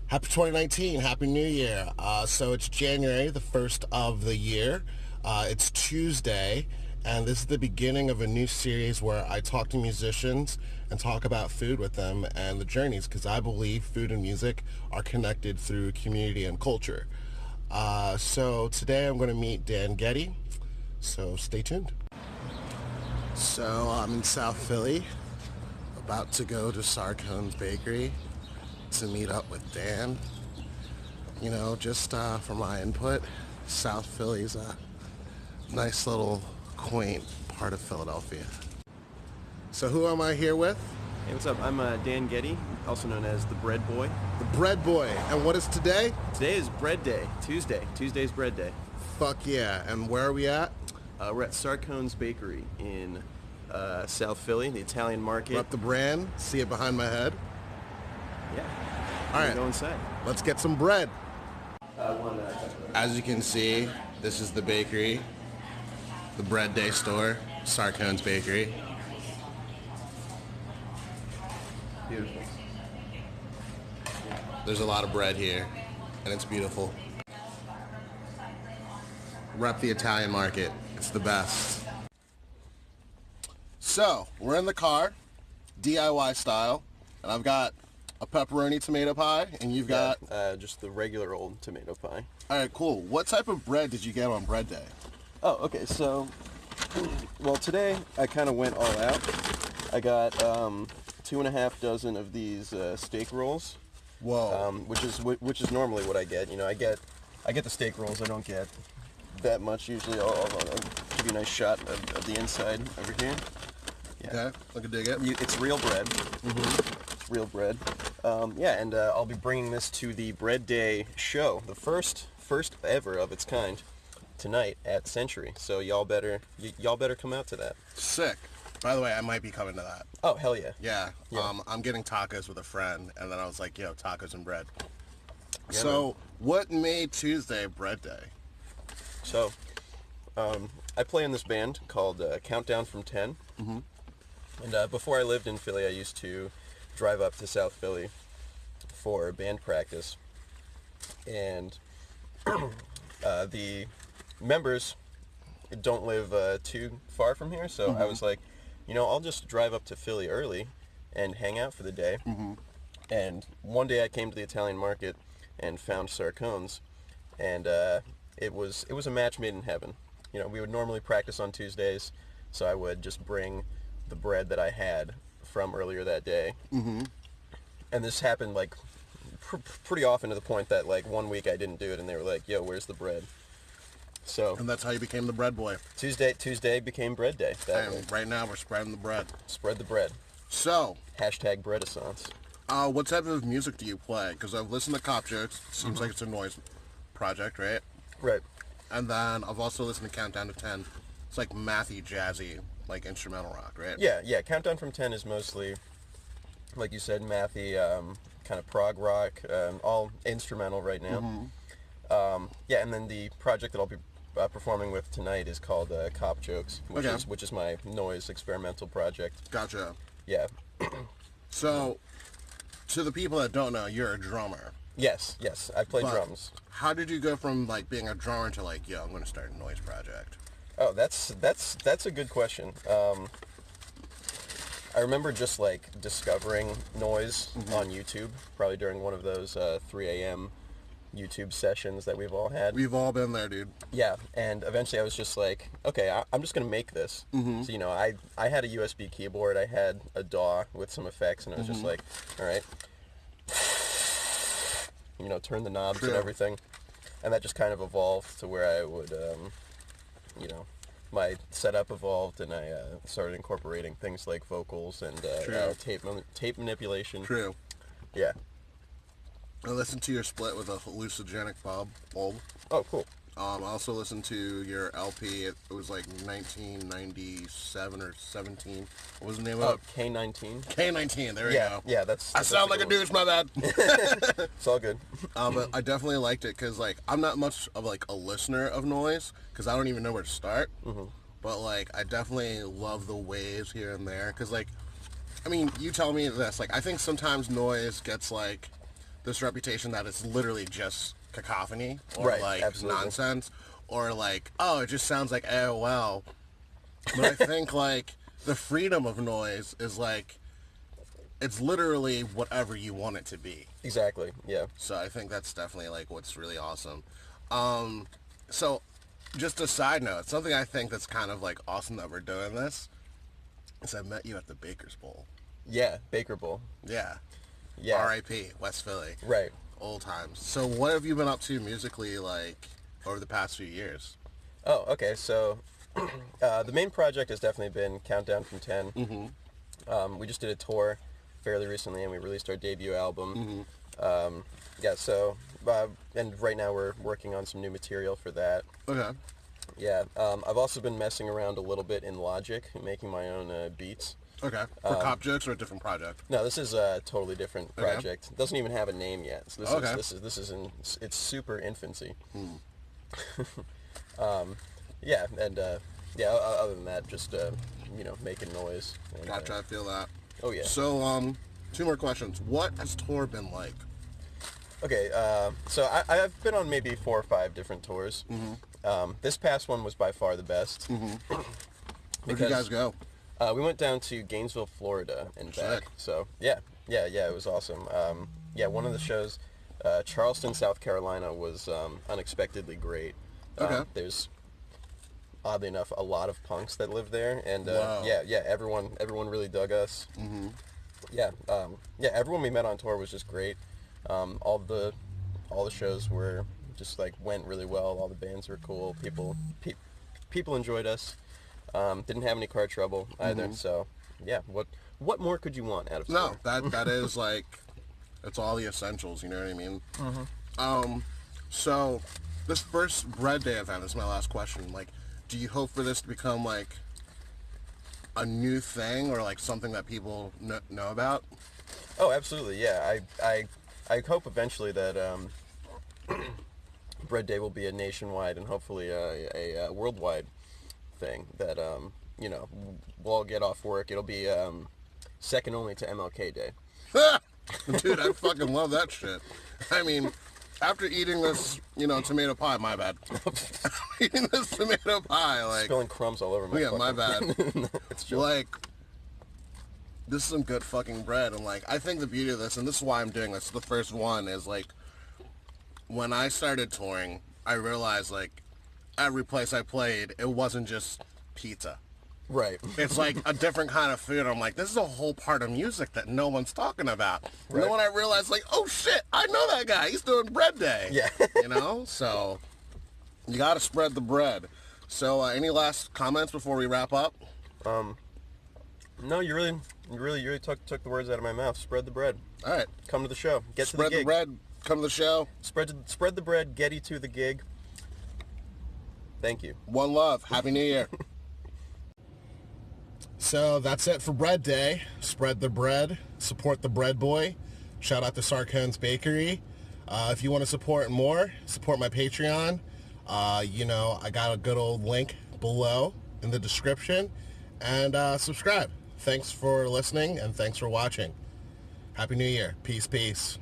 Happy 2019. Happy New Year. So it's January, the first of the year. It's Tuesday, and this is the beginning of a new series where I talk to musicians and talk about food with them and the journeys, because I believe food and music are connected through community and culture. So today I'm going to meet Dan Getty, so stay tuned. So I'm in South Philly, about to go to Sarcones Bakery to meet up with Dan. You know, just for my input, South Philly's a nice little quaint part of Philadelphia. So who am I here with? Hey, what's up? I'm Dan Getty, also known as the Bread Boy. The Bread Boy. And what is today? Today is Bread Day, Tuesday. Tuesday's Bread Day. Fuck yeah. And where are we at? We're at Sarcones Bakery in South Philly, the Italian market. Rep the brand. See it behind my head. Yeah. All right. Go inside. Let's get some bread. As you can see, this is the bakery, the Bread Day store, Sarcones Bakery. Beautiful. There's a lot of bread here, and it's beautiful. Rep the Italian market. It's the best. So, we're in the car, DIY style, and I've got a pepperoni tomato pie, and you've got... just the regular old tomato pie. All right, cool. What type of bread did you get on Bread Day? Oh, okay, so, well, today I kind of went all out. I got 2.5 dozen of these steak rolls. Whoa. Which is normally what I get. You know, I get the steak rolls. I don't get that much usually. I'll give you a nice shot of the inside over here. Yeah. Okay, I can dig it. It's real bread. Mm-hmm. It's real bread. And I'll be bringing this to the Bread Day show, the first ever of its kind, tonight at Century. So y'all better come out to that. Sick. By the way, I might be coming to that. Oh, hell yeah. Yeah. I'm getting tacos with a friend, and then I was like, yo, tacos and bread. Yeah, so, man. What made Tuesday Bread Day? So, I play in this band called Countdown from 10. Mm-hmm. And before I lived in Philly, I used to drive up to South Philly for band practice. And the members don't live too far from here, so I was like, you know, I'll just drive up to Philly early and hang out for the day. Mm-hmm. And one day I came to the Italian market and found Sarcones, and it was a match made in heaven. You know, we would normally practice on Tuesdays, so I would just bring the bread that I had from earlier that day. Mm-hmm. And this happened like pretty often, to the point that like one week I didn't do it, and they were like, "Yo, where's the bread?" So, and that's how you became the Bread Boy. Tuesday became Bread Day. And right now we're spreading the bread. Spread the bread. So, hashtag breadaissance. What type of music do you play? Because I've listened to Cop Jokes. Seems like it's a noise project, right? Right. And then I've also listened to Countdown to 10. It's like mathy, jazzy, like instrumental rock, right? Yeah. Countdown from 10 is mostly, like you said, mathy, kind of prog rock, all instrumental right now. Mm-hmm. And then the project that I'll be performing with tonight is called Cop Jokes, which is my noise experimental project. Gotcha. Yeah. So, to the people that don't know, you're a drummer. Yes, I play drums. How did you go from like being a drummer to like, yo, I'm going to start a noise project? Oh, that's a good question. I remember just like discovering noise on YouTube, probably during one of those 3 a.m. YouTube sessions that we've all had. We've all been there, dude. Yeah, and eventually I was just like, okay, I'm just going to make this. Mm-hmm. So, you know, I had a USB keyboard, I had a DAW with some effects, and I was just like, all right, you know, turn the knobs and everything. And that just kind of evolved to where I would, you know, my setup evolved, and I started incorporating things like vocals and tape manipulation. True. Yeah. I listened to your split with a hallucinogenic bulb. Oh, cool. I also listened to your LP. It was like 1997 or 17. What was the name of it? K19. K19. There we go. Yeah, that's I sound like a douche. My bad. It's all good. But I definitely liked it because like I'm not much of like a listener of noise because I don't even know where to start. Mm-hmm. But like I definitely love the waves here and there because like, I mean, you tell me this. Like I think sometimes noise gets like this reputation that it's literally just cacophony or Right, like absolutely. nonsense or like, oh, it just sounds like AOL. But I think like the freedom of noise is like, it's literally whatever you want it to be. Exactly. Yeah. So I think that's definitely like what's really awesome. So just a side note, something I think that's kind of like awesome that we're doing this is I met you at the Baker's Bowl. Yeah. Baker Bowl. Yeah. Yeah. R.I.P. West Philly. Right. Old times. So what have you been up to musically like over the past few years? Oh, okay. So the main project has definitely been Countdown from 10. Mm-hmm. We just did a tour fairly recently, and we released our debut album. Mm-hmm. Yeah, so, and right now we're working on some new material for that. Okay. Yeah, I've also been messing around a little bit in Logic, making my own beats. Okay. For Cop Jokes or a different project? No, this is a totally different Okay. project. It doesn't even have a name yet. So Okay. this is in its super infancy. Hmm. Yeah, and yeah, other than that, just you know, making noise. And, Gotcha, I feel that. Oh yeah. So, 2 more questions. What has tour been like? Okay, so I've been on maybe 4 or 5 different tours. This past one was by far the best. Where'd you guys go? We went down to Gainesville, Florida, and back. Sick. So yeah, it was awesome. Yeah, one of the shows, Charleston, South Carolina, was unexpectedly great. Okay. There's oddly enough a lot of punks that live there, and Wow. yeah, everyone really dug us. Yeah, yeah, everyone we met on tour was just great. All the shows were just like went really well. All the bands were cool. People enjoyed us. Didn't have any car trouble either. So yeah, what more could you want out of No, tour? that is like, it's all the essentials, you know what I mean? So this first Bread Day event is my last question. Like, do you hope for this to become like a new thing or like something that people know about? Oh, absolutely. Yeah, I hope eventually that Bread Day will be a nationwide and hopefully a worldwide thing. That you know, we'll all get off work. It'll be second only to MLK Day. Dude, I fucking love that shit. I mean, after eating this, you know, tomato pie, my bad. Eating this tomato pie, like, Spilling crumbs all over my. yeah, my fucking- bad. It's true. Like, this is some good fucking bread, and like, I think the beauty of this, and this is why I'm doing this, the first one is like, when I started touring, I realized like, every place I played, it wasn't just pizza. Right. It's like a different kind of food. I'm like, this is a whole part of music that no one's talking about. And then Right. when I realized, like, oh shit, I know that guy. He's doing Bread Day. Yeah. You know? So, you gotta spread the bread. So, any last comments before we wrap up? No, you really took the words out of my mouth. Spread the bread. All right. Come to the show. Get Spread to the the gig. bread. Come to the show. Spread the bread. Getty to the gig. Thank you. One love. Happy New Year. So that's it for Bread Day. Spread the bread. Support the bread boy. Shout out to Sarcones Bakery. If you want to support more, support my Patreon. You know, I got a good old link below in the description. And subscribe. Thanks for listening and thanks for watching. Happy New Year. Peace, peace.